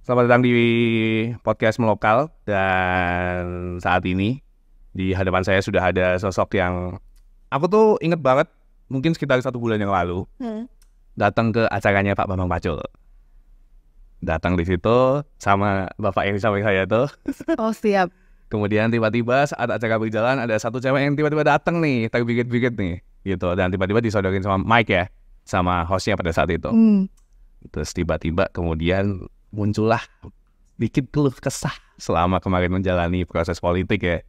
Selamat datang di podcast Melokal. Dan saat ini di hadapan saya sudah ada sosok yang aku tuh inget banget, mungkin sekitar 1 bulan yang lalu datang ke acaranya Pak Bambang Pacul. Datang di situ sama bapak yang sama saya tuh. Oh siap. Kemudian tiba-tiba saat acara berjalan ada satu cewek yang tiba-tiba datang nih, terbigit-bigit nih gitu. Dan tiba-tiba disodorin sama Mike ya, sama hostnya pada saat itu. Terus tiba-tiba kemudian muncullah dikit keluh kesah selama kemarin menjalani proses politik ya.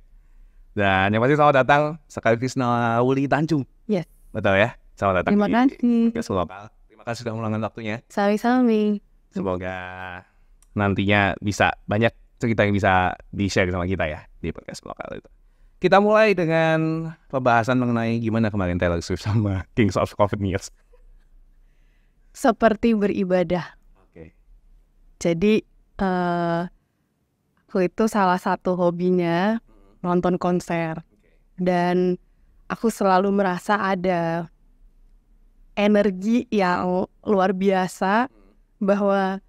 Dan yang pasti selamat datang Sekar Krisnawuli Tanjung. Yes. Betul ya? Selamat datang Terima kasih. di podcast Lokal. Terima kasih sudah meluangkan waktunya. Sami-sami. Semoga nantinya bisa banyak cerita yang bisa di-share sama kita ya di podcast Lokal itu. Kita mulai dengan pembahasan mengenai gimana kemarin Taylor Swift sama Kings of Covid News. Seperti beribadah. Oke. Jadi aku itu salah satu hobinya nonton konser. Dan aku selalu merasa ada energi yang luar biasa bahwa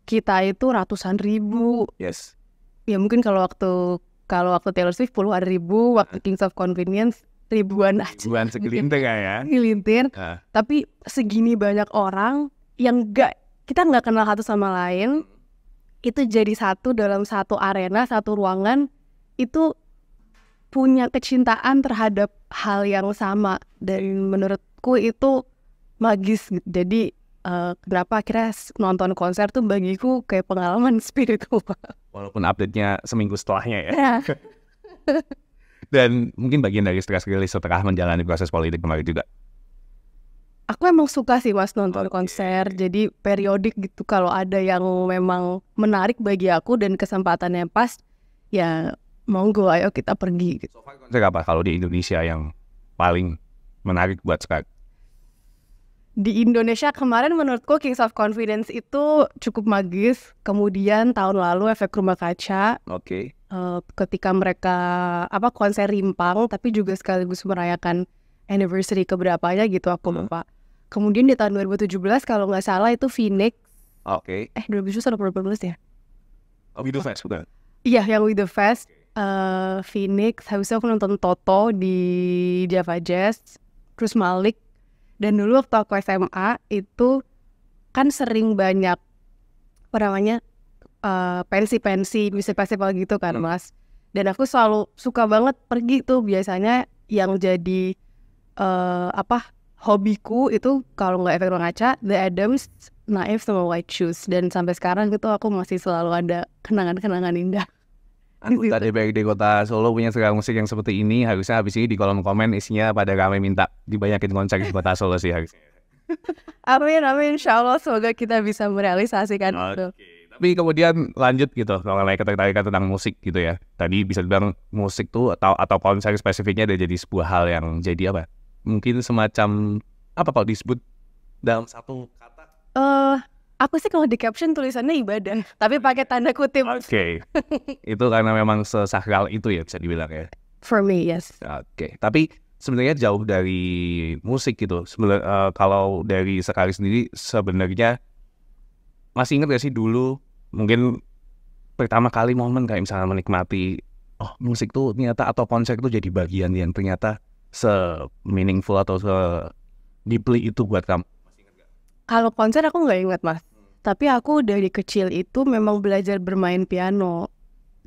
kita itu ratusan ribu. Yes. Ya mungkin kalau waktu Taylor Swift puluhan ribu, waktu Kings of Convenience ribuan aja. Ribuan segelintir ya. Segelintir. Tapi segini banyak orang yang kita nggak kenal satu sama lain, itu jadi satu dalam satu arena, satu ruangan, itu punya kecintaan terhadap hal yang sama. Dan menurutku itu magis. Jadi kenapa akhirnya nonton konser tuh bagiku kayak pengalaman spiritual. Walaupun update-nya seminggu setelahnya ya. Dan mungkin bagian dari stress release setelah menjalani proses politik kemarin juga. Aku emang suka sih mas nonton konser. Jadi periodik gitu, kalau ada yang memang menarik bagi aku dan kesempatannya pas, ya monggo ayo kita pergi gitu. So far konser apa kalau di Indonesia yang paling menarik buat sekarang? Di Indonesia kemarin menurutku Kings of Confidence itu cukup magis. Kemudian tahun lalu Efek Rumah Kaca. Oke. Ketika mereka konser rimpang tapi juga sekaligus merayakan anniversary keberapanya gitu, aku lupa. Kemudian di tahun 2017 kalau nggak salah itu Phoenix. Oke. 2017 atau 2018 ya? Oh, With The Fest bukan? Iya, yang With The Fest. Phoenix. Habis itu aku nonton Toto di Java Jazz. Terus Malik. Dan dulu waktu aku SMA itu kan sering banyak pensi-pensi, musik festival gitu kan mas. Dan aku selalu suka banget pergi tuh, biasanya yang jadi hobiku itu kalau nggak Efek Rumah Kaca, The Adams, Naif sama White Shoes. Dan sampai sekarang gitu aku masih selalu ada kenangan-kenangan indah. Anggota DPRD Kota Solo punya selera musik yang seperti ini. Harusnya habis ini di kolom komen isinya pada kami minta dibanyakin konser di Kota Solo sih harusnya. Amin, insya Allah semoga kita bisa merealisasikan itu. Tapi kemudian lanjut gitu, kalau ketertarikan tentang musik gitu ya. Tadi bisa dibilang musik tuh atau konser spesifiknya udah jadi sebuah hal yang jadi apa? Mungkin semacam apa kalau disebut dalam satu kata? Aku sih kalau di caption tulisannya ibadah, tapi pakai tanda kutip. Oke. Itu karena memang sesakral itu ya bisa dibilang ya. For me, yes. Oke. Tapi sebenarnya jauh dari musik gitu. Kalau dari Sekar sendiri sebenarnya masih ingat gak sih dulu mungkin pertama kali momen kayak misalnya menikmati musik tuh ternyata atau konser tuh jadi bagian yang ternyata se-meaningful atau se-deeply itu buat kamu? Kalau konser aku nggak ingat mas. Tapi aku dari kecil itu memang belajar bermain piano.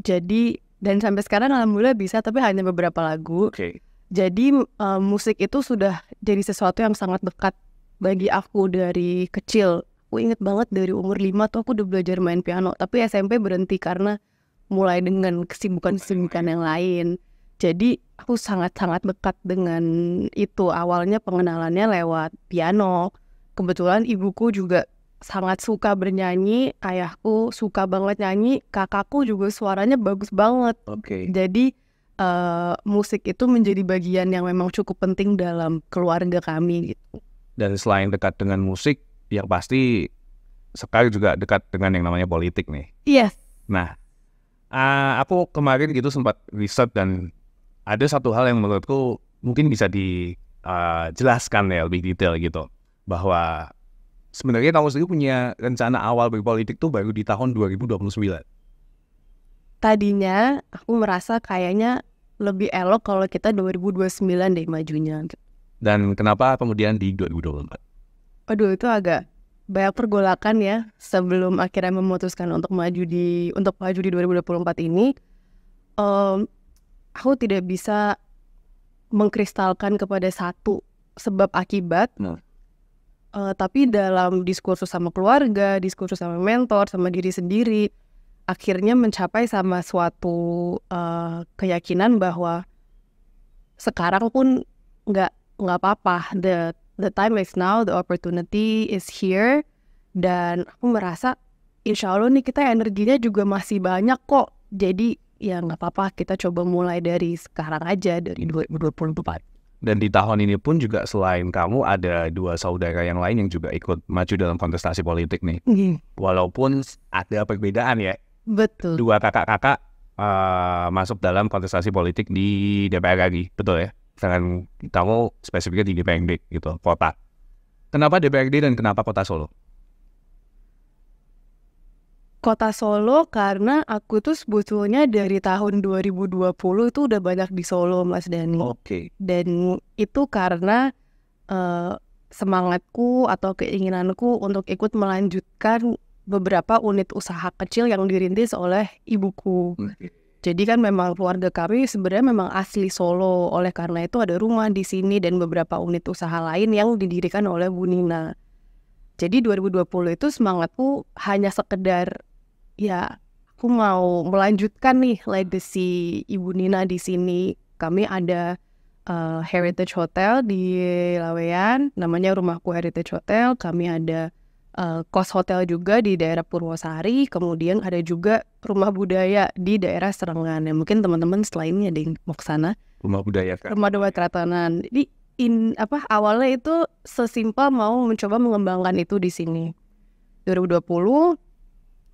Jadi, dan sampai sekarang alhamdulillah bisa, tapi hanya beberapa lagu. Oke. Jadi musik itu sudah jadi sesuatu yang sangat dekat bagi aku dari kecil. Aku inget banget dari umur 5 tuh aku udah belajar main piano. Tapi SMP berhenti karena mulai dengan kesibukan-kesibukan yang lain. Jadi aku sangat-sangat dekat dengan itu. Awalnya pengenalannya lewat piano. Kebetulan ibuku juga sangat suka bernyanyi, ayahku suka banget nyanyi, kakakku juga suaranya bagus banget. Oke. Jadi musik itu menjadi bagian yang memang cukup penting dalam keluarga kami gitu. Dan selain dekat dengan musik, yang pasti Sekar juga dekat dengan yang namanya politik nih. Yes. Nah, aku kemarin gitu sempat riset dan ada satu hal yang menurutku mungkin bisa dijelaskan ya lebih detail gitu, bahwa sebenarnya kamu sendiri punya rencana awal berpolitik tuh baru di tahun 2029. Tadinya aku merasa kayaknya lebih elok kalau kita 2029 deh majunya. Dan kenapa kemudian di 2024? Aduh, itu agak banyak pergolakan ya sebelum akhirnya memutuskan untuk maju di 2024 ini. Aku tidak bisa mengkristalkan kepada satu sebab akibat. Tapi dalam diskursus sama keluarga, diskursus sama mentor, sama diri sendiri, akhirnya mencapai sama suatu keyakinan bahwa sekarang pun nggak apa-apa. The time is now, the opportunity is here. Dan aku merasa insya Allah nih kita energinya juga masih banyak kok. Jadi ya nggak apa-apa, kita coba mulai dari sekarang aja, dari 2024. Dan di tahun ini pun juga selain kamu ada 2 saudara yang lain yang juga ikut maju dalam kontestasi politik nih. Walaupun ada perbedaan ya. Betul. 2 kakak-kakak masuk dalam kontestasi politik di DPR RI, betul ya? Dengan kamu spesifiknya di DPRD gitu, kota. Kenapa DPRD dan kenapa kota Solo? Kota Solo karena aku tuh sebetulnya dari tahun 2020 itu udah banyak di Solo, Mas Dani. Oke. Dan itu karena semangatku atau keinginanku untuk ikut melanjutkan beberapa unit usaha kecil yang dirintis oleh ibuku. Jadi kan memang keluarga kami sebenarnya memang asli Solo. Oleh karena itu ada rumah di sini dan beberapa unit usaha lain yang didirikan oleh Bu Nina. Jadi 2020 itu semangatku hanya sekedar ya aku mau melanjutkan nih legacy Ibu Nina di sini. Kami ada Heritage Hotel di Laweyan, namanya Rumahku Heritage Hotel. Kami ada kos hotel juga di daerah Purwosari. Kemudian ada juga rumah budaya di daerah Serengan. Ya, mungkin teman-teman setelah ini ada yang mau ke sana. Rumah budaya kan? Rumah budaya Keratanan. Jadi awalnya itu sesimpel mau mencoba mengembangkan itu di sini. 2020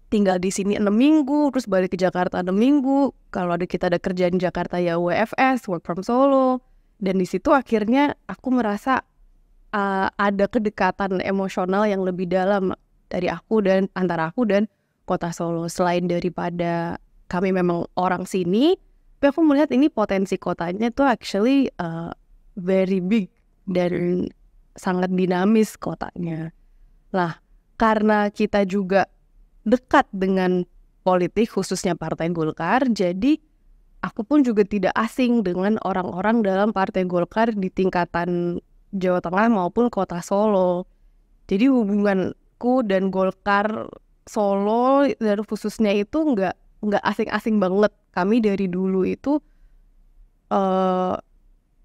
tinggal di sini 6 minggu, terus balik ke Jakarta 6 minggu. Kalau kita ada kerjaan di Jakarta ya WFS, work from Solo. Dan di situ akhirnya aku merasa ada kedekatan emosional yang lebih dalam dari antara aku dan kota Solo. Selain daripada kami memang orang sini, tapi aku melihat ini potensi kotanya tuh actually very big dan sangat dinamis kotanya. Lah, karena kita juga dekat dengan politik khususnya Partai Golkar, jadi aku pun juga tidak asing dengan orang-orang dalam Partai Golkar di tingkatan Jawa Tengah maupun kota Solo. Jadi hubunganku dan Golkar Solo dan khususnya itu nggak asing-asing banget. Kami dari dulu itu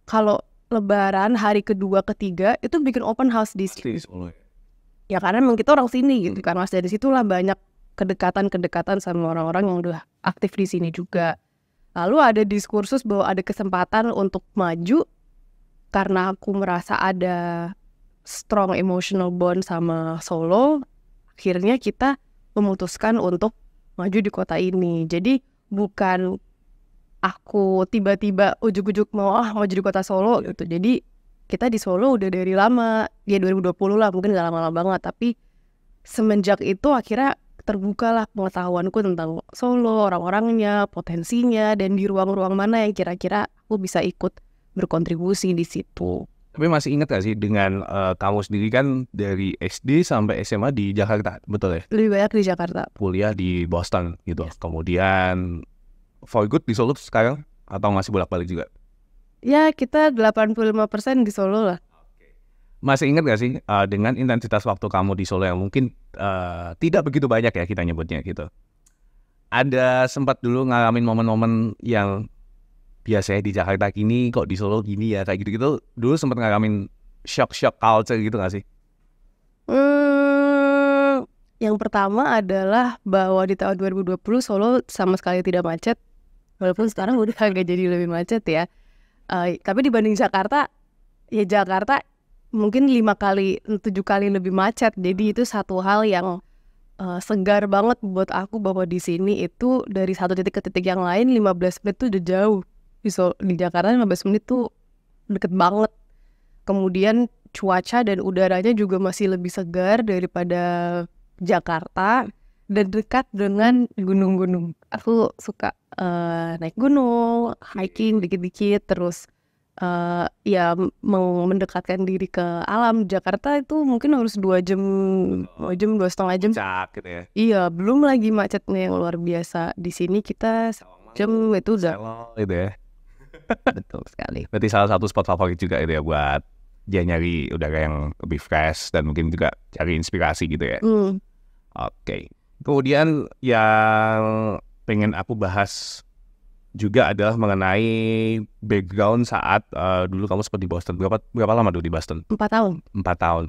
kalau Lebaran hari kedua ketiga itu bikin open house di sini. Ya karena memang kita orang sini gitu kan, Mas. Dari situlah banyak kedekatan sama orang-orang yang udah aktif di sini juga. Lalu ada diskursus bahwa ada kesempatan untuk maju karena aku merasa ada strong emotional bond sama Solo. Akhirnya kita memutuskan untuk maju di kota ini. Jadi bukan aku tiba-tiba ujuk-ujuk mau jadi kota Solo gitu. Jadi kita di Solo udah dari lama, ya 2020 lah, mungkin gak lama-lama banget. Tapi semenjak itu akhirnya terbukalah pengetahuanku tentang Solo, orang-orangnya, potensinya, dan di ruang-ruang mana yang kira-kira aku bisa ikut berkontribusi di situ. Tapi masih ingat gak sih dengan kamu sendiri kan dari SD sampai SMA di Jakarta, betul ya? Lebih banyak di Jakarta. Kuliah di Boston gitu. Yes. Kemudian for good di Solo sekarang atau masih bolak-balik juga? Ya kita 85% di Solo lah. Masih ingat gak sih dengan intensitas waktu kamu di Solo yang mungkin tidak begitu banyak ya kita nyebutnya gitu. Ada sempat dulu ngalamin momen-momen yang biasanya di Jakarta gini, kok di Solo gini ya, kayak gitu-gitu. Dulu sempat ngalamin shock culture gitu gak sih? Yang pertama adalah bahwa di tahun 2020 Solo sama sekali tidak macet. Walaupun sekarang udah agak jadi lebih macet ya. Tapi dibanding Jakarta, ya Jakarta mungkin 7 kali lebih macet. Jadi itu satu hal yang segar banget buat aku bahwa di sini itu dari satu titik ke titik yang lain 15 menit tuh udah jauh. Di Jakarta 15 menit tuh deket banget. Kemudian cuaca dan udaranya juga masih lebih segar daripada Jakarta dan dekat dengan gunung-gunung. Aku suka naik gunung, hiking dikit-dikit, terus ya mendekatkan diri ke alam. Jakarta itu mungkin harus 2 jam, 2,5 jam. Puncak gitu ya. Iya, belum lagi macetnya yang luar biasa. Di sini kita jam itu udah. Gitu ya. Betul sekali. Berarti salah satu spot favorit juga itu ya buat dia nyari udara yang lebih fresh dan mungkin juga cari inspirasi gitu ya. Oke. Kemudian yang pengen aku bahas juga adalah mengenai background saat dulu kamu sempat di Boston. Berapa lama dulu di Boston? 4 tahun. 4 tahun.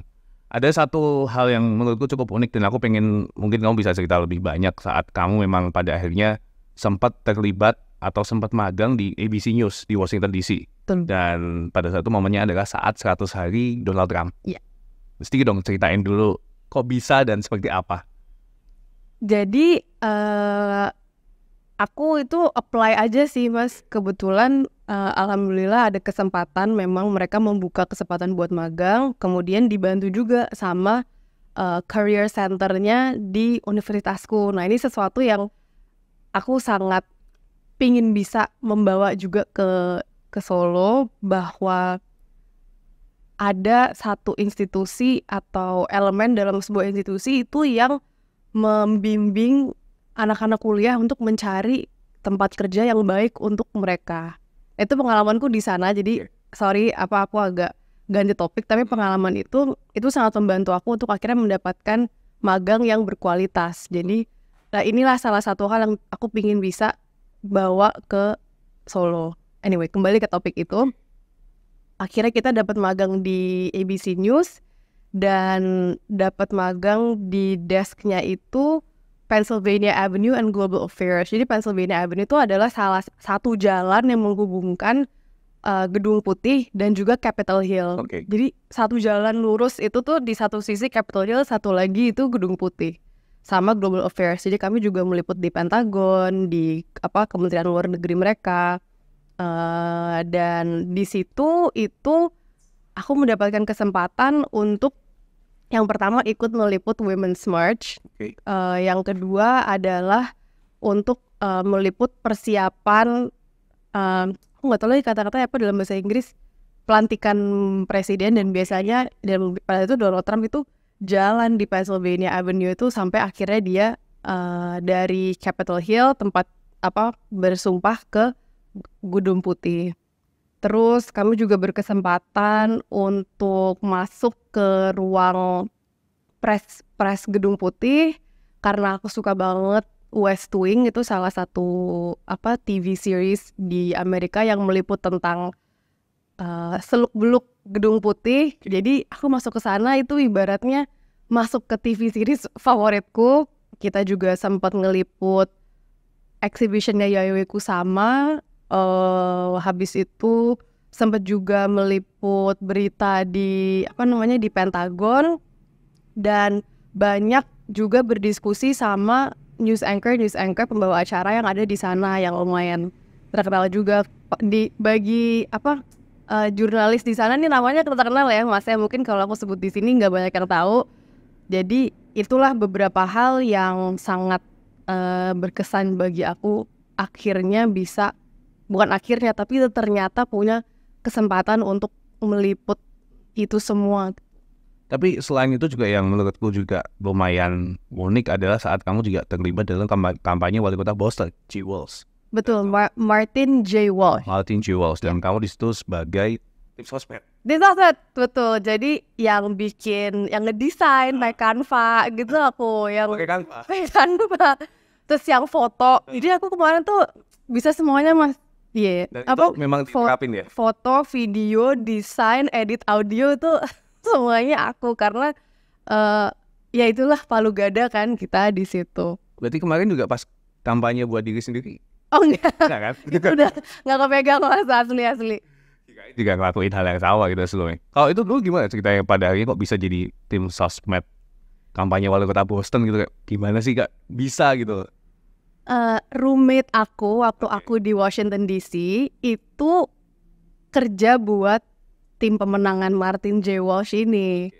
Ada satu hal yang menurutku cukup unik dan aku pengen mungkin kamu bisa cerita lebih banyak saat kamu memang pada akhirnya sempat terlibat atau sempat magang di ABC News di Washington DC. Dan pada saat itu momennya adalah saat 100 hari Donald Trump. Iya. Mesti dong ceritain dulu kok bisa dan seperti apa. Jadi aku itu apply aja sih Mas. Kebetulan alhamdulillah ada kesempatan, memang mereka membuka kesempatan buat magang. Kemudian dibantu juga sama career centernya di universitasku. Nah ini sesuatu yang aku sangat pingin bisa membawa juga ke Solo, bahwa ada satu institusi atau elemen dalam sebuah institusi itu yang membimbing anak-anak kuliah untuk mencari tempat kerja yang baik untuk mereka. Itu pengalamanku di sana. Jadi sorry aku agak ganti topik, tapi pengalaman itu sangat membantu aku untuk akhirnya mendapatkan magang yang berkualitas. Jadi inilah salah satu hal yang aku pingin bisa bawa ke Solo. Anyway, kembali ke topik itu. Akhirnya kita dapat magang di ABC News dan dapat magang di desknya itu Pennsylvania Avenue and Global Affairs. Jadi Pennsylvania Avenue itu adalah salah satu jalan yang menghubungkan Gedung Putih dan juga Capitol Hill. Jadi satu jalan lurus itu tuh di satu sisi Capitol Hill, satu lagi itu Gedung Putih sama Global Affairs. Jadi kami juga meliput di Pentagon, di Kementerian Luar Negeri mereka. Dan di situ itu aku mendapatkan kesempatan untuk yang pertama ikut meliput Women's March. Yang kedua adalah untuk meliput persiapan, aku nggak tahu lagi kata-katanya apa dalam bahasa Inggris, pelantikan presiden. Dan biasanya dan pada itu Donald Trump itu jalan di Pennsylvania Avenue itu sampai akhirnya dia dari Capitol Hill tempat bersumpah ke Gedung Putih. Terus kami juga berkesempatan untuk masuk ke ruang press Gedung Putih karena aku suka banget West Wing. Itu salah satu TV series di Amerika yang meliput tentang seluk-beluk Gedung Putih. Jadi aku masuk ke sana itu ibaratnya masuk ke TV series favoritku. Kita juga sempat ngeliput exhibitionnya Yayoi Kusama. Habis itu sempat juga meliput berita di di Pentagon, dan banyak juga berdiskusi sama news anchor pembawa acara yang ada di sana yang lumayan terkenal juga. Bagi jurnalis di sana nih namanya terkenal ya Mas, ya mungkin kalau aku sebut di sini nggak banyak yang tahu. Jadi itulah beberapa hal yang sangat berkesan bagi aku. Akhirnya bisa, bukan akhirnya, tapi ternyata punya kesempatan untuk meliput itu semua. Tapi selain itu juga yang menurutku juga lumayan unik adalah saat kamu juga terlibat dalam kampanye wali kota Boston, G. Walz. Betul, Martin J. Walz. Dan kamu di situ sebagai tim sosmed. Di sosmed, betul. Jadi yang ngedesain pakai Canva gitu aku, yang pakai Canva. Terus yang foto. Jadi aku kemarin tuh bisa semuanya Mas. Iya. Itu memang diterapin ya? Foto, video, desain, edit audio itu semuanya aku, karena ya itulah palu gada kan kita di situ. Berarti kemarin juga pas kampanye buat diri sendiri? Oh enggak. Enggak kan? Udah nggak kepegang Mas, asli. Juga ngelakuin hal yang sama gitu sebelumnya. Kalau itu dulu gimana ceritanya pada akhirnya kok bisa jadi tim sosmed kampanye wali kota Boston gitu? Gimana sih Kak bisa gitu? Roommate aku waktu aku di Washington DC itu kerja buat tim pemenangan Martin J. Walsh ini.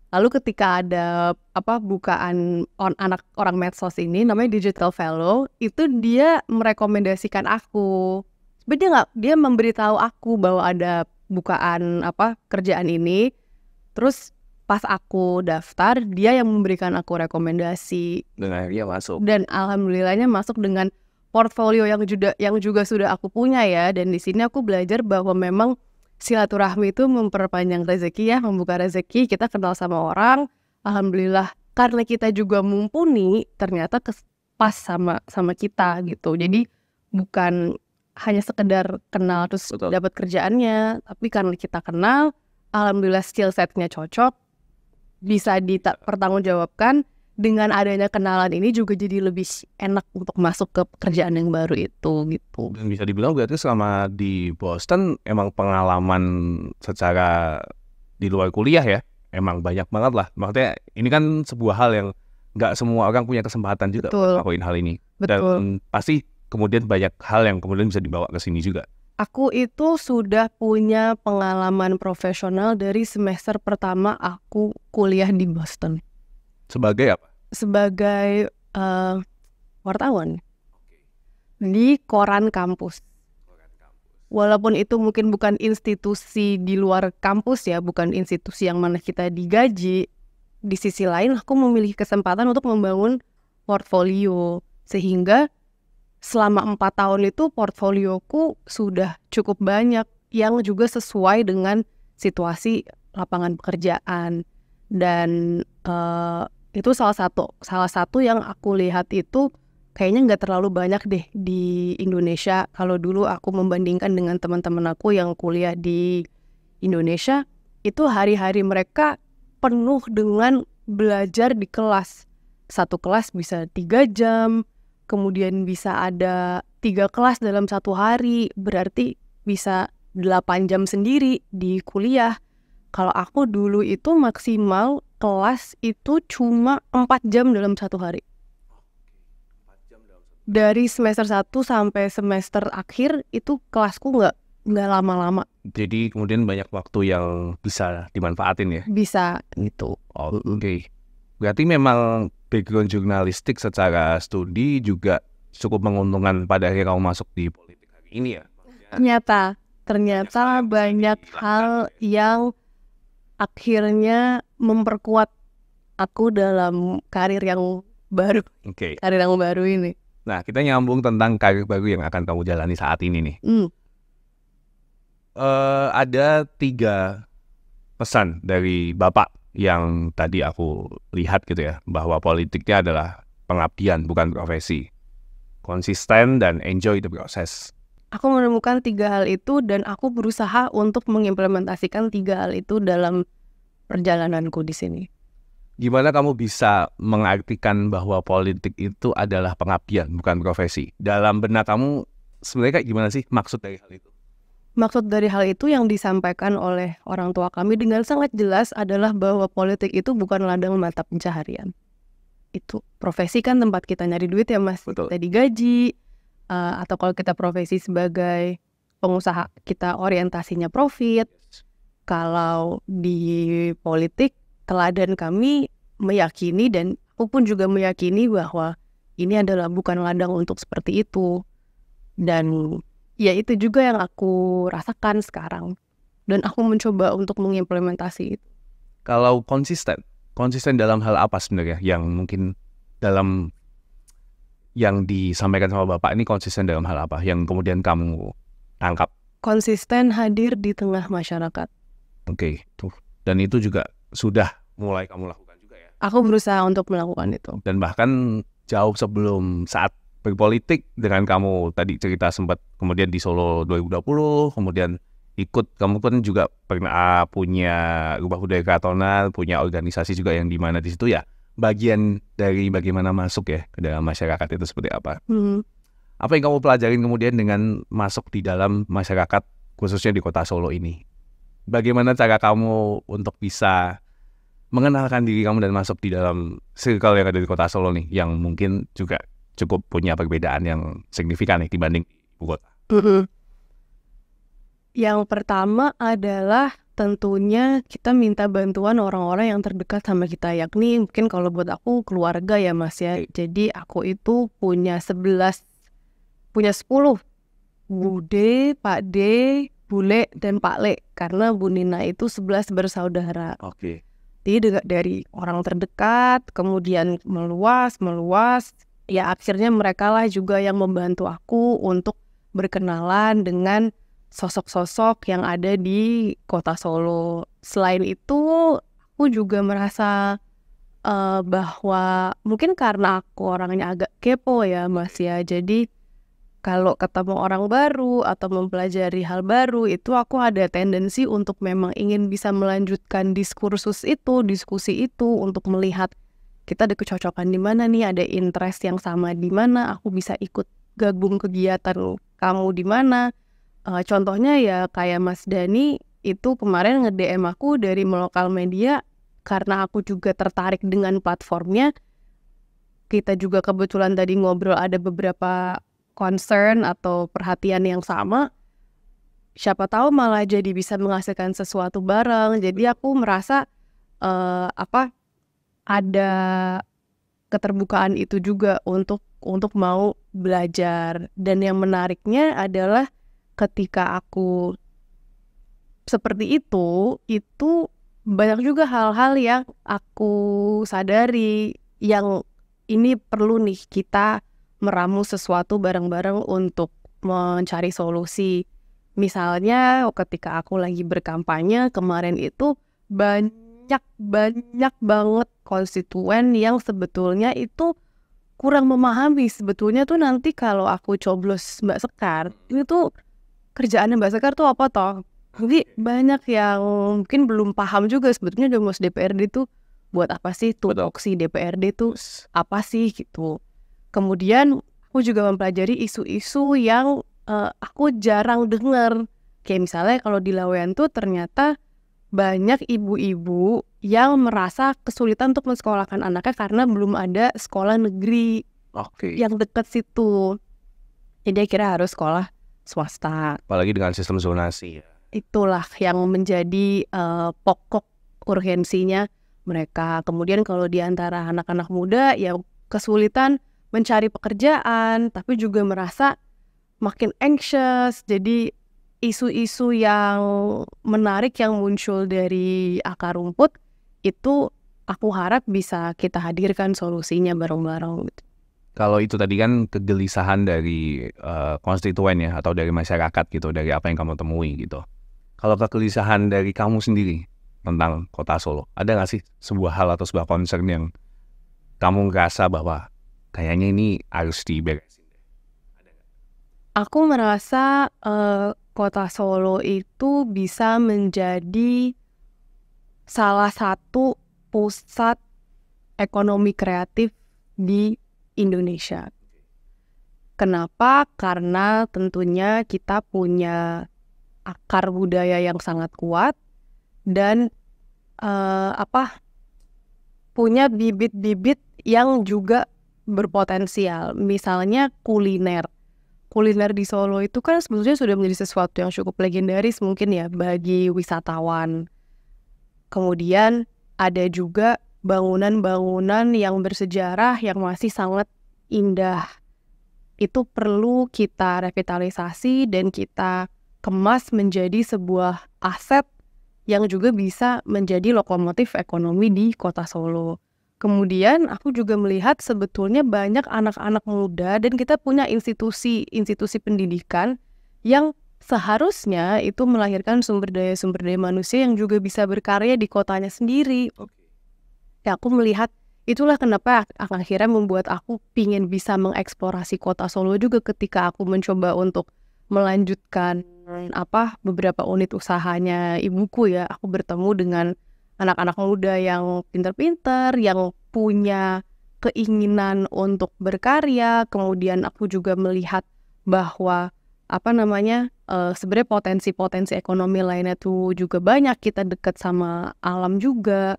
Lalu ketika ada bukaan anak orang medsos ini namanya Digital Fellow, itu dia merekomendasikan aku. Sebenarnya dia memberitahu aku bahwa ada bukaan kerjaan ini. Terus pas aku daftar, dia yang memberikan aku rekomendasi. Dan akhirnya masuk. Dan alhamdulillahnya masuk dengan portfolio yang juga sudah aku punya ya. Dan di sini aku belajar bahwa memang silaturahmi itu memperpanjang rezeki ya, membuka rezeki. Kita kenal sama orang, alhamdulillah karena kita juga mumpuni, ternyata pas sama kita gitu. Jadi bukan hanya sekedar kenal terus dapat kerjaannya, tapi karena kita kenal, alhamdulillah skill setnya cocok, bisa dipertanggungjawabkan. Dengan adanya kenalan ini juga jadi lebih enak untuk masuk ke pekerjaan yang baru itu gitu. Dan bisa dibilang berarti selama di Boston emang pengalaman secara di luar kuliah ya, emang banyak banget lah. Maksudnya ini kan sebuah hal yang nggak semua orang punya kesempatan juga ngelakuin hal ini. Betul. Dan pasti kemudian banyak hal yang kemudian bisa dibawa ke sini juga. Aku itu sudah punya pengalaman profesional dari semester pertama aku kuliah di Boston. Sebagai apa? Sebagai wartawan di koran kampus. Walaupun itu mungkin bukan institusi di luar kampus ya, bukan institusi yang mana kita digaji, di sisi lain aku memiliki kesempatan untuk membangun portfolio. Sehingga selama 4 tahun itu portfolioku sudah cukup banyak yang juga sesuai dengan situasi lapangan pekerjaan. Dan itu salah satu yang aku lihat itu kayaknya nggak terlalu banyak deh di Indonesia. Kalau dulu aku membandingkan dengan teman-teman aku yang kuliah di Indonesia, itu hari-hari mereka penuh dengan belajar di kelas. Satu kelas bisa 3 jam, kemudian bisa ada 3 kelas dalam satu hari, berarti bisa 8 jam sendiri di kuliah. Kalau aku dulu itu maksimal kelas itu cuma 4 jam dalam satu hari. Dari semester 1 sampai semester akhir itu kelasku nggak lama-lama. Jadi kemudian banyak waktu yang bisa dimanfaatin ya? Bisa gitu. Oke. Berarti memang background jurnalistik secara studi juga cukup menguntungkan pada akhirnya kamu masuk di politik hari ini ya? Ternyata banyak hal yang akhirnya memperkuat aku dalam karir yang baru. Karir yang baru ini. Nah, kita nyambung tentang karir baru yang akan kamu jalani saat ini nih. Ada 3 pesan dari Bapak yang tadi aku lihat gitu ya, bahwa politiknya adalah pengabdian bukan profesi. Konsisten dan enjoy the process. Aku menemukan 3 hal itu dan aku berusaha untuk mengimplementasikan 3 hal itu dalam perjalananku di sini. Gimana kamu bisa mengartikan bahwa politik itu adalah pengabdian bukan profesi? Dalam benak kamu sebenarnya kayak gimana sih maksud dari hal itu? Maksud dari hal itu yang disampaikan oleh orang tua kami dengan sangat jelas adalah bahwa politik itu bukan ladang mata pencaharian. Itu profesi kan tempat kita nyari duit ya Mas. Betul. Kita digaji. Atau kalau kita profesi sebagai pengusaha, kita orientasinya profit. Kalau di politik, teladan kami meyakini dan aku pun juga meyakini bahwa ini adalah bukan ladang untuk seperti itu. Dan ya itu juga yang aku rasakan sekarang. Dan aku mencoba untuk mengimplementasi itu. Kalau konsisten dalam hal apa sebenarnya yang mungkin dalam yang disampaikan sama Bapak ini konsisten dalam hal apa yang kemudian kamu tangkap? Konsisten hadir di tengah masyarakat. Oke, tuh. Dan itu juga sudah mulai kamu lakukan juga ya? Aku berusaha untuk melakukan itu. Dan bahkan jauh sebelum saat berpolitik, dengan kamu tadi cerita sempat kemudian di Solo 2020, kemudian kamu kan juga pernah punya Rubah Budaya Keratonan, punya organisasi juga yang dimana di situ ya bagian dari bagaimana masuk ya ke dalam masyarakat itu seperti apa. Apa yang kamu pelajarin kemudian dengan masuk di dalam masyarakat khususnya di kota Solo ini? Bagaimana cara kamu untuk bisa mengenalkan diri kamu dan masuk di dalam circle yang ada di kota Solo nih, yang mungkin juga cukup punya perbedaan yang signifikan nih dibanding ibu kota? Yang pertama adalah tentunya kita minta bantuan orang-orang yang terdekat sama kita, yakni mungkin kalau buat aku keluarga ya Mas ya. Jadi aku itu punya 10 Bude, Pak D, Bule, dan Pak Le. Karena Bu Nina itu 11 bersaudara. Oke. Jadi dari orang terdekat, kemudian meluas, ya akhirnya mereka lah juga yang membantu aku untuk berkenalan dengan sosok-sosok yang ada di kota Solo. Selain itu, aku juga merasa bahwa mungkin karena aku orangnya agak kepo ya Mas ya. Jadi kalau ketemu orang baru atau mempelajari hal baru, itu aku ada tendensi untuk memang ingin bisa melanjutkan diskusi itu untuk melihat kita ada kecocokan di mana nih, ada interest yang sama di mana, aku bisa ikut gabung kegiatan kamu di mana. Contohnya ya kayak Mas Dani itu kemarin nge-DM aku dari Melokal Media karena aku juga tertarik dengan platformnya. Kita juga kebetulan tadi ngobrol ada beberapa concern atau perhatian yang sama. Siapa tahu malah jadi bisa menghasilkan sesuatu bareng. Jadi aku merasa ada keterbukaan itu juga untuk mau belajar. Dan yang menariknya adalah ketika aku seperti itu banyak juga hal-hal yang aku sadari yang ini perlu nih kita meramu sesuatu bareng-bareng untuk mencari solusi. Misalnya ketika aku lagi berkampanye kemarin itu banyak banget konstituen yang sebetulnya itu kurang memahami sebetulnya tuh nanti kalau aku coblos Mbak Sekar itu kerjaannya Mbak Sekar tuh apa toh. Jadi banyak yang mungkin belum paham juga sebetulnya Joglos DPRD itu buat apa sih, tupoksi DPRD itu apa sih gitu. Kemudian aku juga mempelajari isu-isu yang aku jarang dengar. Kayak misalnya kalau di Laweyan tuh ternyata banyak ibu-ibu yang merasa kesulitan untuk mensekolahkan anaknya karena belum ada sekolah negeri yang dekat situ. Jadi akhirnya harus sekolah swasta. Apalagi dengan sistem zonasi. Itulah yang menjadi pokok urgensinya mereka. Kemudian kalau di antara anak-anak muda yang kesulitan mencari pekerjaan, tapi juga merasa makin anxious. Jadi isu-isu yang menarik yang muncul dari akar rumput itu aku harap bisa kita hadirkan solusinya bareng-bareng. Kalau itu tadi kan kegelisahan dari konstituen ya, atau dari masyarakat gitu, dari apa yang kamu temui gitu. Kalau kegelisahan dari kamu sendiri tentang kota Solo, ada nggak sih sebuah hal atau sebuah concern yang kamu ngerasa bahwa kayaknya ini harus diberesin? Aku merasa kota Solo itu bisa menjadi salah satu pusat ekonomi kreatif di Indonesia. Kenapa? Karena tentunya kita punya akar budaya yang sangat kuat dan punya bibit-bibit yang juga berpotensial. Misalnya kuliner di Solo itu kan sebetulnya sudah menjadi sesuatu yang cukup legendaris mungkin ya bagi wisatawan. Kemudian ada juga bangunan-bangunan yang bersejarah yang masih sangat indah. Itu perlu kita revitalisasi dan kita kemas menjadi sebuah aset yang juga bisa menjadi lokomotif ekonomi di kota Solo. Kemudian aku juga melihat sebetulnya banyak anak-anak muda dan kita punya institusi pendidikan yang seharusnya itu melahirkan sumber daya manusia yang juga bisa berkarya di kotanya sendiri. Ya aku melihat itulah kenapa akhirnya membuat aku pingin bisa mengeksplorasi kota Solo juga ketika aku mencoba untuk melanjutkan beberapa unit usahanya ibuku ya. Aku bertemu dengan anak-anak muda yang pintar-pintar, yang punya keinginan untuk berkarya. Kemudian aku juga melihat bahwa sebenarnya potensi ekonomi lainnya tuh juga banyak. Kita dekat sama alam juga.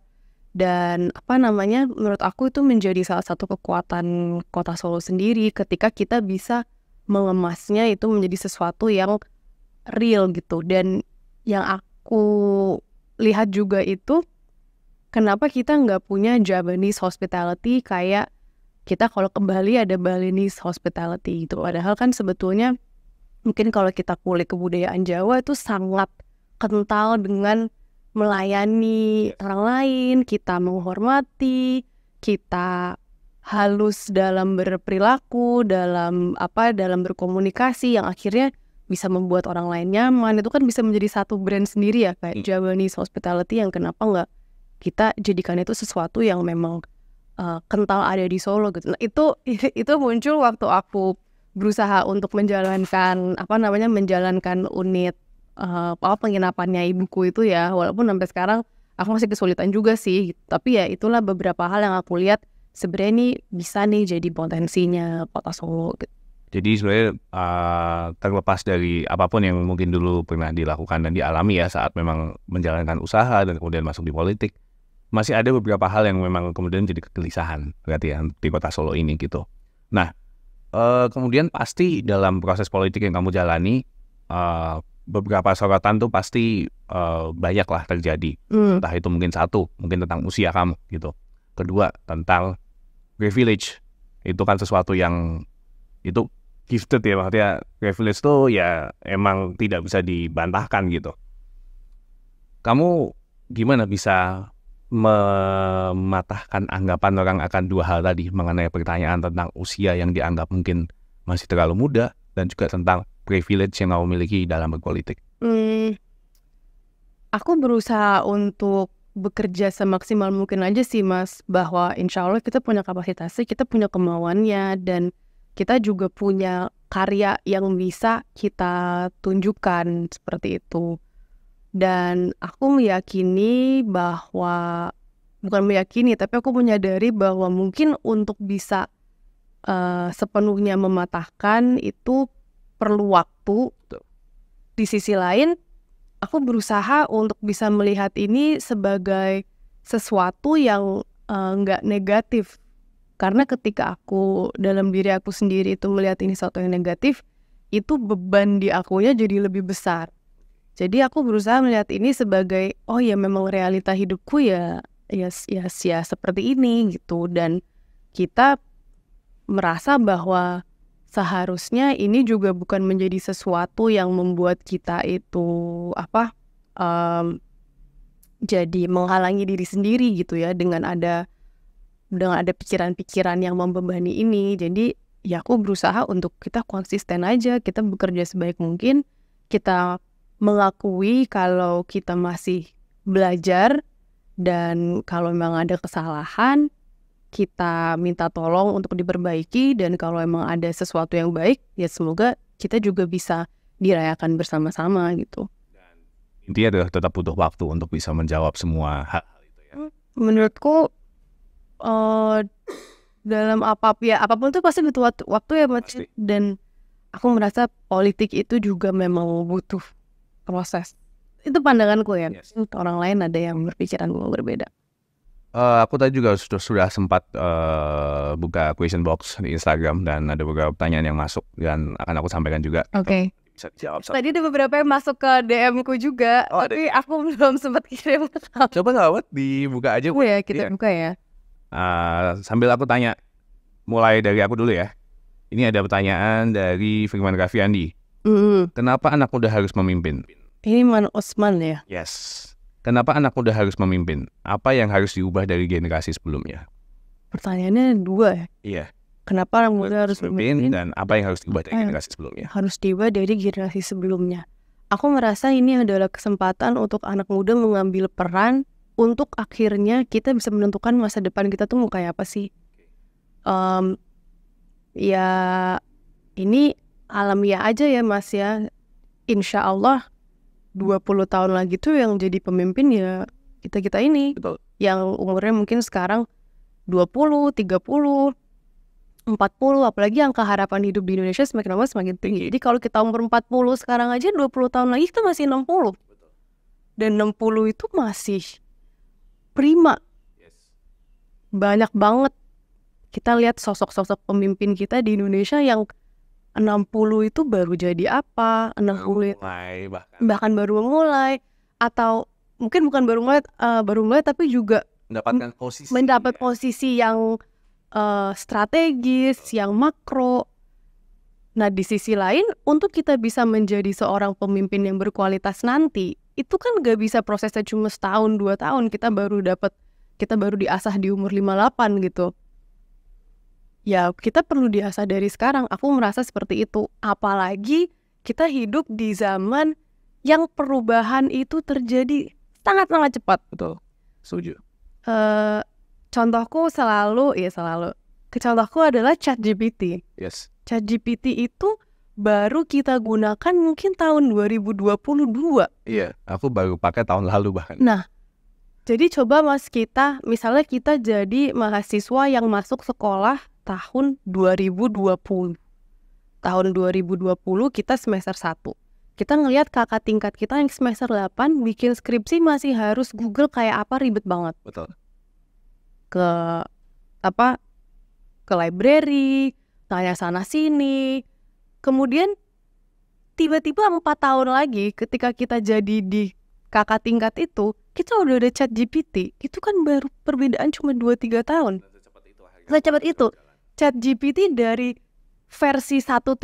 Dan menurut aku itu menjadi salah satu kekuatan kota Solo sendiri ketika kita bisa mengemasnya itu menjadi sesuatu yang real gitu. Dan yang aku lihat juga itu, kenapa kita nggak punya Japanese hospitality kayak kita kalau ke Bali ada Balinese hospitality gitu. Padahal kan sebetulnya mungkin kalau kita kulik kebudayaan Jawa itu sangat kental dengan melayani orang lain, kita menghormati, kita halus dalam berperilaku, dalam berkomunikasi yang akhirnya bisa membuat orang lain nyaman. Itu kan bisa menjadi satu brand sendiri ya, kayak Japanese hospitality yang kenapa nggak kita jadikan itu sesuatu yang memang kental ada di Solo gitu. Nah, itu muncul waktu aku berusaha untuk menjalankan unit penginapannya ibuku itu ya, walaupun sampai sekarang aku masih kesulitan juga sih. Tapi ya itulah beberapa hal yang aku lihat sebenarnya ini bisa nih jadi potensinya kota Solo gitu. Jadi sebenarnya terlepas dari apapun yang mungkin dulu pernah dilakukan dan dialami ya saat memang menjalankan usaha dan kemudian masuk di politik, masih ada beberapa hal yang memang kemudian jadi kegelisahan berarti ya di kota Solo ini gitu. Nah, kemudian pasti dalam proses politik yang kamu jalani, beberapa sorotan tuh pasti banyak lah terjadi. Entah itu mungkin mungkin tentang usia kamu gitu. Kedua, tentang privilege. Itu kan sesuatu yang itu gifted ya, maksudnya privilege tuh ya emang tidak bisa dibantahkan gitu. Kamu gimana bisa mematahkan anggapan orang akan dua hal tadi mengenai pertanyaan tentang usia yang dianggap mungkin masih terlalu muda dan juga tentang privilege yang kamu miliki dalam berpolitik? Aku berusaha untuk bekerja semaksimal mungkin aja sih Mas, bahwa insya Allah kita punya kapasitasnya, kita punya kemauannya, dan kita juga punya karya yang bisa kita tunjukkan seperti itu. Dan aku meyakini bahwa, bukan meyakini, tapi aku menyadari bahwa mungkin untuk bisa sepenuhnya mematahkan itu perlu waktu. Di sisi lain, aku berusaha untuk bisa melihat ini sebagai sesuatu yang nggak negatif. Karena ketika aku dalam diri aku sendiri itu melihat ini sesuatu yang negatif, itu beban di akunya jadi lebih besar. Jadi aku berusaha melihat ini sebagai, oh ya memang realita hidupku ya seperti ini gitu. Dan kita merasa bahwa seharusnya ini juga bukan menjadi sesuatu yang membuat kita itu jadi menghalangi diri sendiri gitu ya, dengan ada pikiran-pikiran yang membebani ini. Jadi ya aku berusaha untuk kita konsisten aja, kita bekerja sebaik mungkin, kita mengakui kalau kita masih belajar, dan kalau memang ada kesalahan kita minta tolong untuk diperbaiki, dan kalau memang ada sesuatu yang baik ya semoga kita juga bisa dirayakan bersama-sama gitu. Intinya adalah tetap butuh waktu untuk bisa menjawab semua hal itu ya. Menurutku dalam apapun tuh pasti butuh waktu ya Mas. Dan aku merasa politik itu juga memang butuh proses. Itu pandanganku ya. Yes. Orang lain ada yang berpikiran berbeda. Aku tadi juga sudah sempat buka question box di Instagram dan ada beberapa pertanyaan yang masuk dan akan aku sampaikan juga. Oke. Bisa dijawab. Tadi ada beberapa yang masuk ke DM-ku juga, tapi aku belum sempat kirim. Coba nggak buat dibuka aja. Oh ya, kita buka ya. Sambil aku tanya, mulai dari aku dulu ya. Ini ada pertanyaan dari Firman Raffiandi. Kenapa anak muda harus memimpin? Ini Man Osman ya? Yes. Kenapa anak muda harus memimpin? Apa yang harus diubah dari generasi sebelumnya? Pertanyaannya dua ya? Iya. Kenapa anak muda harus memimpin? Dan apa yang harus diubah dari generasi sebelumnya? Harus diubah dari generasi sebelumnya. Aku merasa ini adalah kesempatan untuk anak muda mengambil peran untuk akhirnya kita bisa menentukan masa depan kita tuh mau kayak apa sih. Ya ini alamiah aja ya Mas ya. Insya Allah 20 tahun lagi tuh yang jadi pemimpin ya kita-kita ini. Betul. Yang umurnya mungkin sekarang 20, 30, 40, apalagi angka harapan hidup di Indonesia semakin lama semakin tinggi. Jadi kalau kita umur 40 sekarang aja 20 tahun lagi kita masih 60. Dan 60 itu masih prima. Banyak banget kita lihat sosok-sosok pemimpin kita di Indonesia yang 60 itu baru jadi apa, 60 mulai, bahkan baru mulai, atau mungkin bukan baru mulai tapi juga mendapat posisi yang strategis, yang makro. Nah, di sisi lain, untuk kita bisa menjadi seorang pemimpin yang berkualitas nanti, itu kan gak bisa prosesnya cuma setahun, 2 tahun. Kita baru diasah di umur 58 gitu. Ya, kita perlu diasah dari sekarang. Aku merasa seperti itu. Apalagi kita hidup di zaman yang perubahan itu terjadi sangat-sangat cepat. Betul, setuju. Contohku adalah ChatGPT. Yes. ChatGPT itu baru kita gunakan mungkin tahun 2022. Iya, aku baru pakai tahun lalu bahkan. Nah, jadi coba misalnya kita jadi mahasiswa yang masuk sekolah tahun 2020. Tahun 2020 kita semester 1. Kita ngelihat kakak tingkat kita yang semester 8 bikin skripsi masih harus Google kayak apa, ribet banget. Betul. Ke library, tanya sana sini. Kemudian tiba-tiba 4 tahun lagi ketika kita jadi di kakak tingkat itu, kita udah ada ChatGPT. Itu kan baru perbedaan cuma 2-3 tahun. Secepat itu. ChatGPT dari versi 1.0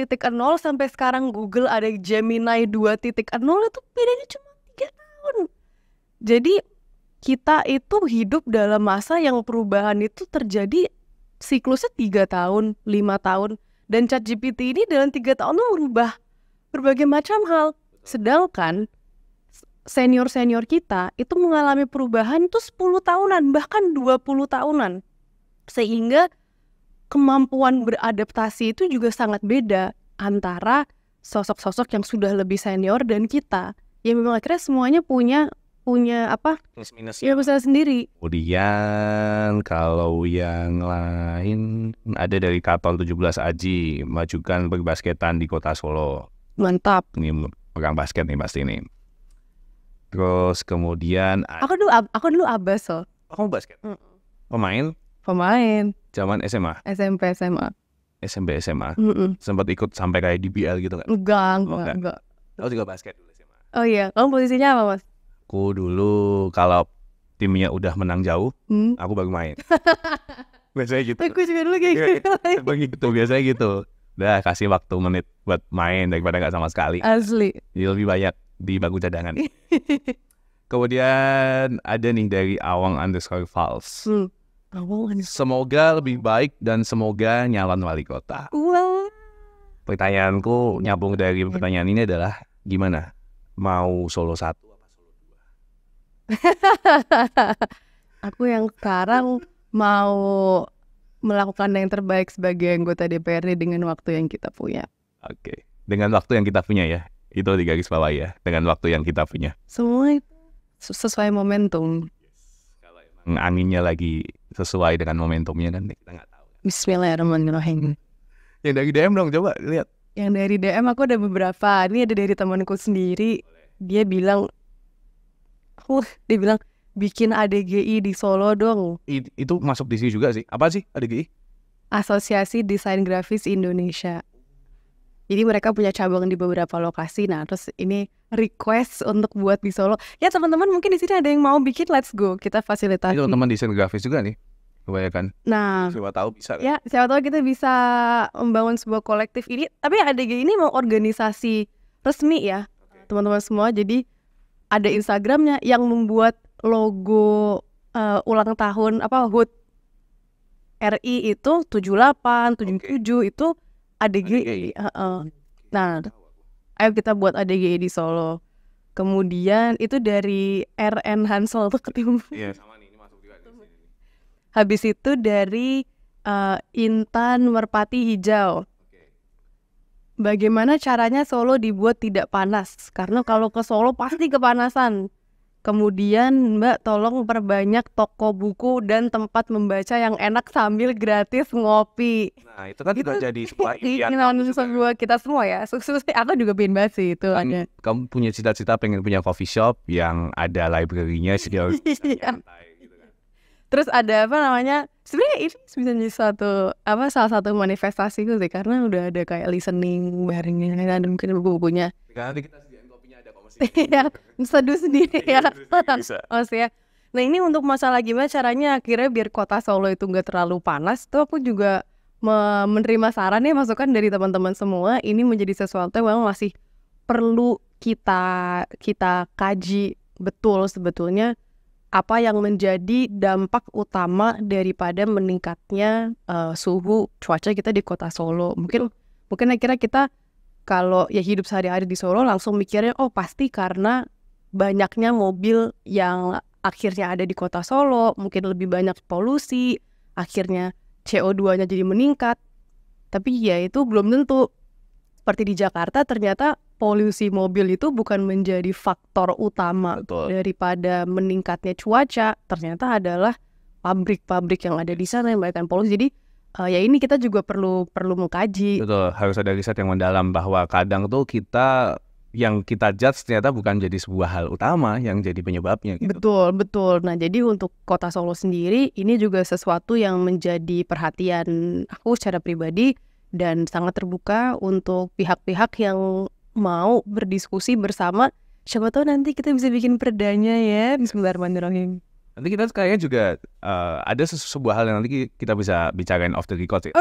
sampai sekarang Google ada Gemini 2.0 itu bedanya cuma 3 tahun. Jadi kita itu hidup dalam masa yang perubahan itu terjadi siklusnya 3 tahun, 5 tahun. Dan ChatGPT ini dalam 3 tahun itu merubah berbagai macam hal. Sedangkan senior-senior kita itu mengalami perubahan itu 10 tahunan, bahkan 20 tahunan. Sehingga kemampuan beradaptasi itu juga sangat beda antara sosok-sosok yang sudah lebih senior dan kita. Ya memang akhirnya semuanya punya plus-minus ya besar sendiri. Kemudian kalau yang lain ada dari Katon 17 Aji, majukan berbasketan di kota Solo. Mantap. Ini pegang basket nih pasti ini. Terus kemudian aku dulu abas loh. Kamu basket? Pemain? Zaman SMA? SMP SMA. Sempat ikut sampai kayak DBL gitu kan? Enggak. Aku juga basket dulu SMA. Oh iya, kamu posisinya apa, Mas? Aku dulu kalau timnya udah menang jauh, aku baru main. Biasanya gitu. Aku juga dulu kayak gitu. Biasanya gitu. Udah kasih waktu menit buat main daripada nggak sama sekali. Asli. Jadi lebih banyak di bangku cadangan. Kemudian ada nih dari Awang_Fals. Semoga lebih baik dan semoga nyalon wali kota. Wow. Pertanyaanku nyambung dari pertanyaan ini adalah gimana? Mau Solo 1 apa Solo 2? Aku yang sekarang mau melakukan yang terbaik sebagai anggota DPRD dengan waktu yang kita punya. Oke. Dengan waktu yang kita punya ya. Itu di garis bawah ya. Dengan waktu yang kita punya. Semua itu sesuai momentum. Kalau emang anginnya lagi sesuai dengan momentumnya kan kita nggak tahu. Bismillahirrahmanirrahim. Yang dari DM dong, coba lihat. Yang dari DM aku ada beberapa. Ini ada dari temanku sendiri. Dia bilang bikin ADGI di Solo dong. Itu masuk di sini juga sih. Apa sih ADGI? Asosiasi Desain Grafis Indonesia. Jadi mereka punya cabang di beberapa lokasi. Nah, terus ini request untuk buat di Solo. Ya teman-teman mungkin di sini ada yang mau bikin, let's go. Kita fasilitasi. Itu teman desain grafis juga nih. Kebanyakan. Nah, siapa tahu bisa kan? Ya, siapa tahu kita bisa membangun sebuah kolektif ini. Tapi ADG ini mau organisasi resmi ya, teman-teman semua. Jadi ada Instagramnya yang membuat logo ulang tahun HUT RI itu 78, 77 itu ADGI. Nah, ayo kita buat ADGI di Solo. Kemudian itu dari RN Hansel tuh ketemu. Iya, sama nih, ini masuk juga di sini. Habis itu dari Intan Merpati Hijau. Bagaimana caranya Solo dibuat tidak panas? Karena kalau ke Solo pasti kepanasan. Kemudian Mbak tolong perbanyak toko buku dan tempat membaca yang enak sambil gratis ngopi. Nah itu kan juga jadi sebuah impian kita semua ya. Aku juga pengen bahas sih itu. Kan, kamu punya cita-cita pengen punya coffee shop yang ada library-nya sejauh santai gitu kan. Terus ada sebenarnya ini bisa jadi salah satu manifestasiku sih, karena udah ada kayak listening barengnya dan mungkin buku-bukunya. Nanti kita sediain kopinya ada kok. ya seduh sendiri ya. Bisa. Ya. Nah ini untuk masalah gimana caranya akhirnya biar kota Solo itu nggak terlalu panas, tuh aku juga menerima saran ya, masukan dari teman-teman semua. Ini menjadi sesuatu yang memang masih perlu kita kaji betul sebetulnya apa yang menjadi dampak utama daripada meningkatnya suhu cuaca kita di kota Solo. Mungkin akhirnya kita kalau ya hidup sehari-hari di Solo langsung mikirnya oh pasti karena banyaknya mobil yang akhirnya ada di kota Solo, mungkin lebih banyak polusi, akhirnya CO2-nya jadi meningkat. Tapi ya itu belum tentu. Seperti di Jakarta ternyata polusi mobil itu bukan menjadi faktor utama. Betul. Daripada meningkatnya cuaca, ternyata adalah pabrik-pabrik yang ada di sana yang memberikan polusi. Jadi ya ini kita juga perlu mengkaji. Betul, harus ada riset yang mendalam bahwa kadang tuh yang kita judge ternyata bukan jadi sebuah hal utama yang jadi penyebabnya gitu. Betul. Nah jadi untuk kota Solo sendiri ini juga sesuatu yang menjadi perhatian aku secara pribadi dan sangat terbuka untuk pihak-pihak yang mau berdiskusi bersama. Siapa tahu nanti kita bisa bikin perdanya ya. Bismillahirrahmanirrahim. Nanti kita kayaknya juga ada sebuah hal yang nanti kita bisa bicarain off the record sih.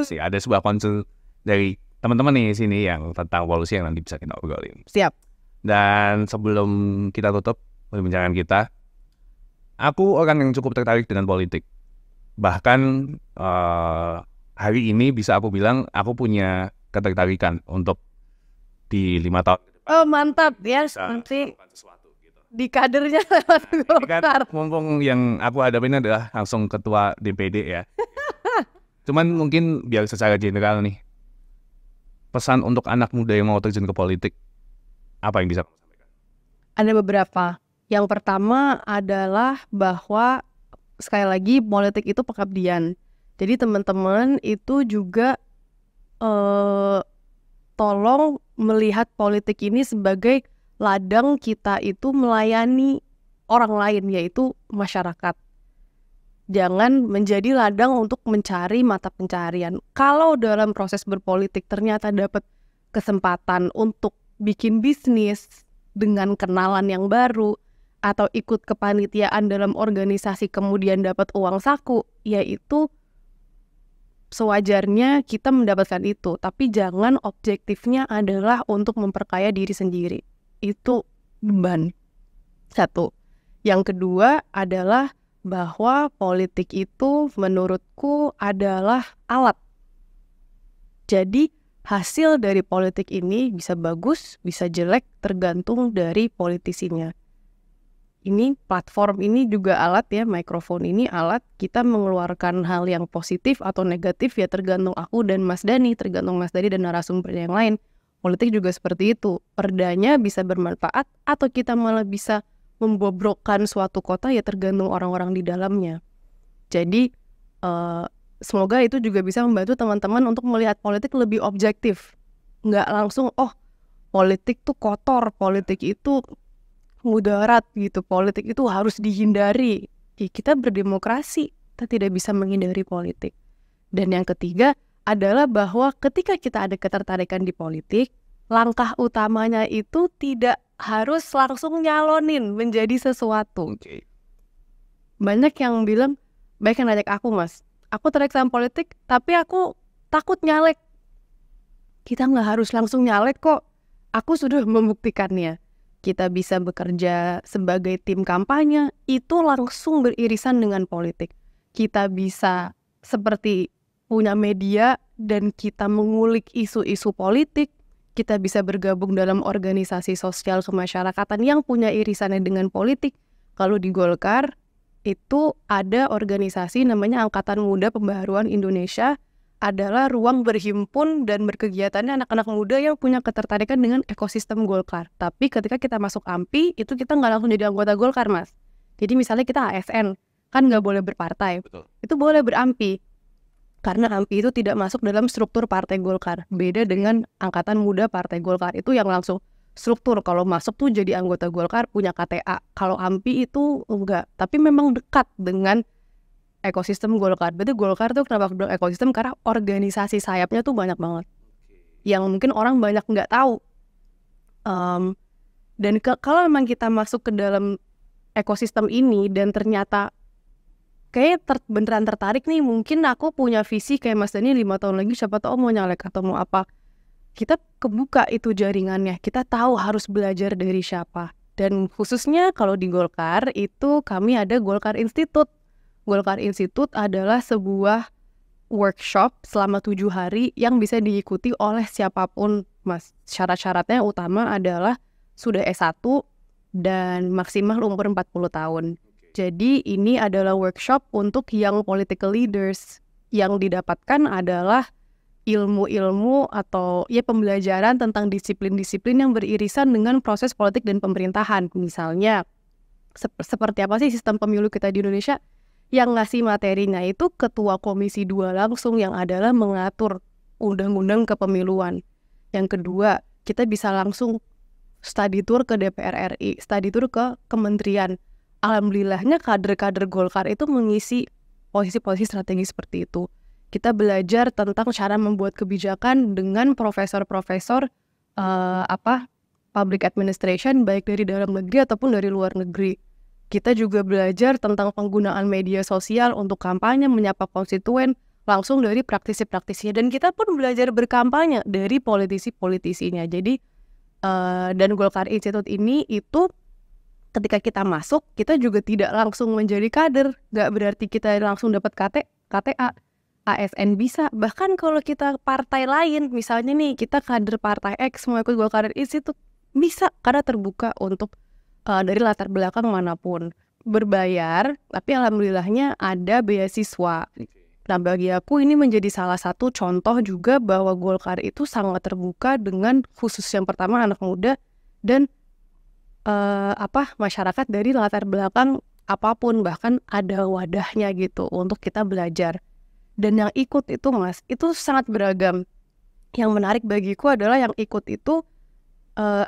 Sih ada sebuah concern dari teman-teman nih sini yang tentang polusi yang nanti bisa kita obrolin. Siap. Dan sebelum kita tutup perbincangan kita, aku orang yang cukup tertarik dengan politik. Bahkan hari ini bisa aku bilang aku punya ketertarikan untuk di 5 tahun. Oh mantap ya, nanti di kadernya lewat Golkar. Mumpung yang aku hadapin adalah langsung ketua DPD ya. Cuman mungkin biar secara general nih, pesan untuk anak muda yang mau terjun ke politik, apa yang bisa kamu sampaikan? Ada beberapa. Yang pertama adalah bahwa sekali lagi politik itu pengabdian. Jadi teman-teman itu juga tolong melihat politik ini sebagai ladang kita itu melayani orang lain, yaitu masyarakat. Jangan menjadi ladang untuk mencari mata pencarian. Kalau dalam proses berpolitik ternyata dapat kesempatan untuk bikin bisnis dengan kenalan yang baru, atau ikut kepanitiaan dalam organisasi kemudian dapat uang saku, yaitu sewajarnya kita mendapatkan itu. Tapi jangan objektifnya adalah untuk memperkaya diri sendiri. Itu beban. Satu. Yang kedua adalah bahwa politik itu menurutku adalah alat. Jadi hasil dari politik ini bisa bagus, bisa jelek, tergantung dari politisinya. Ini platform ini juga alat ya, mikrofon ini alat, kita mengeluarkan hal yang positif atau negatif ya tergantung aku dan Mas Dani, tergantung Mas Dani dan narasumber yang lain. Politik juga seperti itu, perdanya bisa bermanfaat atau kita malah bisa membobrokkan suatu kota ya tergantung orang-orang di dalamnya. Jadi semoga itu juga bisa membantu teman-teman untuk melihat politik lebih objektif. Nggak langsung, oh politik tuh kotor, politik itu mudarat gitu, politik itu harus dihindari. Ya, kita berdemokrasi, kita tidak bisa menghindari politik. Dan yang ketiga adalah bahwa ketika kita ada ketertarikan di politik, langkah utamanya itu tidak harus langsung nyalonin menjadi sesuatu. Banyak yang bilang, baik yang nanya aku Mas, aku tertarik sama politik, tapi aku takut nyalek. Kita nggak harus langsung nyalek kok. Aku sudah membuktikannya. Kita bisa bekerja sebagai tim kampanye, itu langsung beririsan dengan politik. Kita bisa seperti punya media dan kita mengulik isu-isu politik. Kita bisa bergabung dalam organisasi sosial kemasyarakatan yang punya irisannya dengan politik. Kalau di Golkar, itu ada organisasi namanya Angkatan Muda Pembaharuan Indonesia, adalah ruang berhimpun dan berkegiatannya anak-anak muda yang punya ketertarikan dengan ekosistem Golkar. Tapi ketika kita masuk AMPI, itu kita nggak langsung jadi anggota Golkar, Mas. Jadi misalnya kita ASN, kan nggak boleh berpartai. Betul. Itu boleh berampi. Karena AMPI itu tidak masuk dalam struktur Partai Golkar. Beda dengan Angkatan Muda Partai Golkar. Itu yang langsung struktur. Kalau masuk tuh jadi anggota Golkar, punya KTA. Kalau AMPI itu enggak. Tapi memang dekat dengan ekosistem Golkar. Berarti Golkar tuh kenapa ekosistem? Karena organisasi sayapnya tuh banyak banget. Yang mungkin orang banyak nggak tahu. Dan kalau memang kita masuk ke dalam ekosistem ini dan ternyata kayak beneran tertarik nih, mungkin aku punya visi kayak Mas Dani 5 tahun lagi siapa tahu mau nyalek atau mau apa. Kita kebuka itu jaringannya, kita tahu harus belajar dari siapa. Dan khususnya kalau di Golkar itu kami ada Golkar Institute. Golkar Institute adalah sebuah workshop selama 7 hari yang bisa diikuti oleh siapapun, Mas. Syarat-syaratnya utama adalah sudah S1 dan maksimal umur 40 tahun. Jadi ini adalah workshop untuk young political leaders. Yang didapatkan adalah ilmu-ilmu atau ya pembelajaran tentang disiplin-disiplin yang beririsan dengan proses politik dan pemerintahan. Misalnya, seperti apa sih sistem pemilu kita di Indonesia? Yang ngasih materinya itu Ketua Komisi 2 langsung yang adalah mengatur undang-undang kepemiluan. Yang kedua, kita bisa langsung study tour ke DPR RI, study tour ke kementerian. Alhamdulillahnya kader-kader Golkar itu mengisi posisi-posisi strategi seperti itu. Kita belajar tentang cara membuat kebijakan dengan profesor-profesor public administration baik dari dalam negeri ataupun dari luar negeri. Kita juga belajar tentang penggunaan media sosial untuk kampanye, menyapa konstituen langsung dari praktisi-praktisinya. Dan kita pun belajar berkampanye dari politisi-politisinya. Jadi dan Golkar Institute ini itu ketika kita masuk, kita juga tidak langsung menjadi kader. Gak berarti kita langsung dapat KTA, ASN bisa. Bahkan kalau kita partai lain, misalnya nih kita kader partai X mau ikut Golkar Institute, bisa karena terbuka untuk dari latar belakang manapun. Berbayar, tapi alhamdulillahnya ada beasiswa. Nah bagi aku ini menjadi salah satu contoh juga bahwa Golkar itu sangat terbuka dengan khusus yang pertama anak muda dan masyarakat dari latar belakang apapun, bahkan ada wadahnya gitu untuk kita belajar. Dan yang ikut itu Mas, itu sangat beragam. Yang menarik bagiku adalah yang ikut itu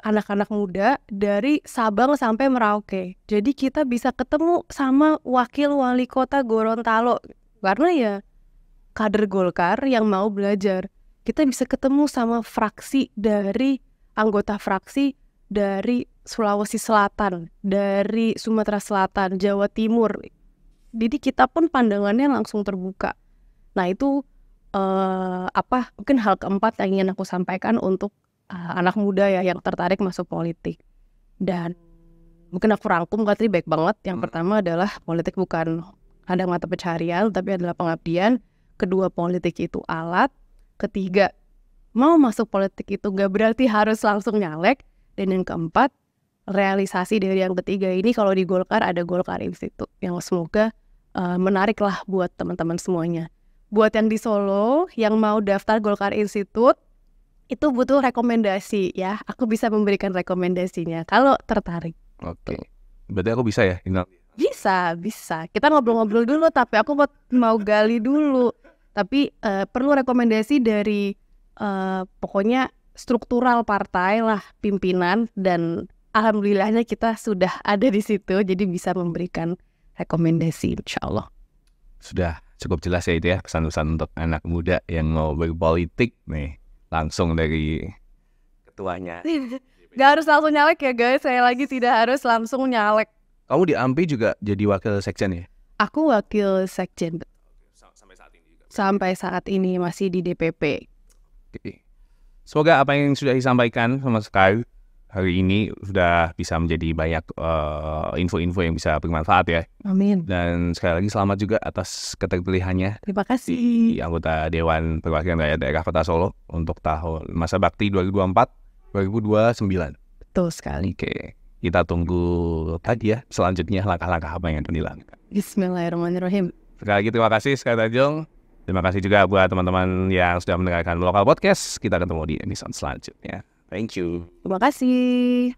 anak-anak muda dari Sabang sampai Merauke. Jadi kita bisa ketemu sama wakil wali kota Gorontalo. Karena ya kader Golkar yang mau belajar. Kita bisa ketemu sama fraksi dari anggota fraksi dari Sulawesi Selatan, dari Sumatera Selatan, Jawa Timur. Jadi kita pun pandangannya langsung terbuka. Nah itu mungkin hal keempat yang ingin aku sampaikan untuk anak muda ya yang tertarik masuk politik. Dan mungkin aku rangkum tadi baik banget. Yang pertama adalah politik bukan ada mata pencaharian, tapi adalah pengabdian. Kedua, politik itu alat. Ketiga, mau masuk politik itu gak berarti harus langsung nyalek. Dan yang keempat, realisasi dari yang ketiga ini kalau di Golkar ada Golkar Institute yang semoga menarik lah buat teman-teman semuanya. Buat yang di Solo yang mau daftar Golkar Institute itu butuh rekomendasi ya. Aku bisa memberikan rekomendasinya kalau tertarik. Oke. Berarti aku bisa ya? Bisa. Kita ngobrol-ngobrol dulu, tapi aku mau gali dulu. Tapi perlu rekomendasi dari pokoknya struktural partai lah, pimpinan, dan alhamdulillahnya kita sudah ada di situ, jadi bisa memberikan rekomendasi insya Allah. Sudah cukup jelas ya itu ya, pesan-pesan untuk anak muda yang mau berpolitik nih. Langsung dari ketuanya. Gak harus langsung nyalek ya guys, saya lagi tidak harus langsung nyalek. Kamu di AMPI juga jadi wakil sekjen ya? Aku wakil sekjen. Sampai saat ini juga? Sampai saat ini masih di DPP. Oke. Semoga apa yang sudah disampaikan sama Sky hari ini sudah bisa menjadi banyak info-info yang bisa bermanfaat ya. Amin. Dan sekali lagi selamat juga atas keterpilihannya. Terima kasih. Di anggota Dewan Perwakilan Rakyat Daerah Kota Solo untuk tahun masa bakti 2024-2029. Betul sekali. Oke. Kita tunggu tadi ya selanjutnya langkah-langkah apa yang akan dilakukan. Bismillahirrahmanirrahim. Sekali lagi terima kasih Sky Tanjung. Terima kasih juga buat teman-teman yang sudah mendengarkan Lokal Podcast. Kita ketemu di episode selanjutnya. Thank you. Terima kasih.